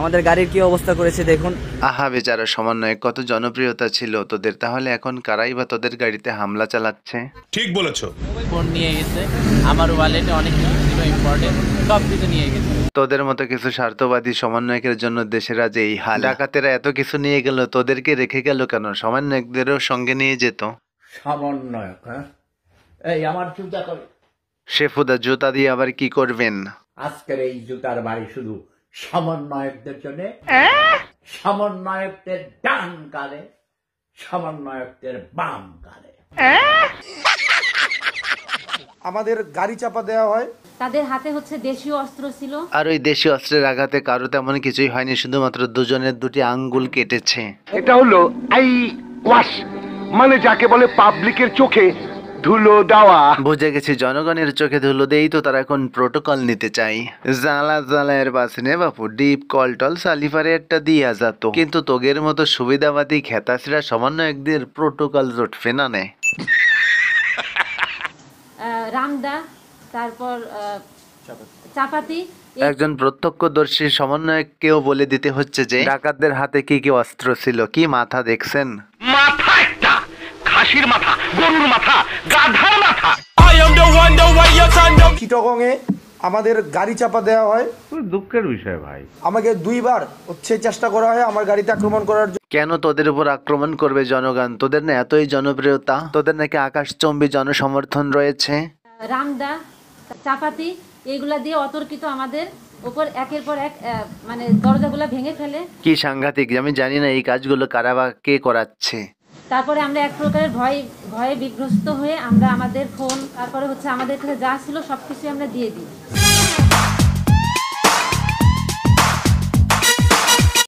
আমাদের গাড়ির কি অবস্থা করেছে দেখুন। আহা বেচারা সমন্বয়, কত জনপ্রিয়তা ছিল তোদের, তাহলে এখন কারাই বা তোদের গাড়িতে হামলা চালাচ্ছে? ঠিক বলেছো। ফোন নিয়ে গেছে, আমার ওয়ালেটে অনেক কিছু ছিল ইম্পর্টেন্ট, সব কিছু নিয়ে গেছে। তোদের মতো কিছু স্বার্থবাদী সমন্বয়কের জন্য দেশের আজ এই হাল। ডাকাতেরা এত কিছু নিয়ে গেল, তোদেরকে রেখে গেল কেন? সমন্বয়কদেরও সঙ্গে নিয়ে যেত। সমন্বয়ক, হ্যাঁ? এই আমার জুতা করে। শেফুদা জুতা দিয়ে আবার কি করবেন? আজকের এই জুতার বাড়ি শুধু সমন্বয়কদের জন্য। সমন্বয়কদের ডান কালে, সমন্বয়কদের বাম কালে। আমাদের গাড়ি চাপা দেওয়া হয়। তাদের হাতে হচ্ছে দেশীয় অস্ত্র ছিল। আর ওই দেশীয় অস্ত্রের আঘাতে কারো তেমন কিছুই হয়নি, শুধুমাত্র দুজনের দুটি আঙ্গুল কেটেছে। এটা হলো আই ওয়াশ, মানে যাকে বলে পাবলিকের চোখে ধুলো দেওয়া। বুঝে গেছি, জনগণের চোখে ধুলো দেই তো তারা এখন প্রোটোকল নিতে চাই। জ্বালা জ্বালায়ের বাস নে বাপু, ডিপ কলটল সালিফারে একটা দিয়া যেত, কিন্তু তোগের মতো সুবিধাবাদী খেতাসিরা সমন্বয়কদের প্রোটোকল জোটফে না নে। রামদা, তারপর চাপাতি। একজন প্রত্যক্ষদর্শী সমন্বয়ককেও বলে দিতে হচ্ছে যে ডাকাতদের হাতে কি কি অস্ত্র ছিল। কি মাথা দেখছেন? মাথা একটা, খাসির মাথা, গরুর মাথা, গাধার মাথা। চিটাগং এ আমাদের গাড়ি চাপা দেওয়া হয়। দুঃখের বিষয় ভাই। আমাকে 2 বার চেষ্টা করা হয় আমার গাড়িতে আক্রমণ করার জন্য। কেন তোদের উপর আক্রমণ করবে জনগণ? তোদের না এতই জনপ্রিয়তা, তোদের নাকি আকাশচম্বী জনসমর্থন রয়েছে। রামদা, চাপাতি, এগুলা দিয়ে অতর্কিত আমাদের উপর একের পর এক মানে দরজাগুলা ভেঙে ফেলে। কি সাংঘাতিক! আমি জানি না এই কাজগুলো কারা বা কে করাচ্ছে। তারপরে আমরা এক প্রকারের ভয়ে বিগ্রস্ত হয়ে আমরা আমাদের ফোন, তারপরে হচ্ছে আমাদের কাছে যা ছিল সবকিছু আমরা দিয়ে দিই।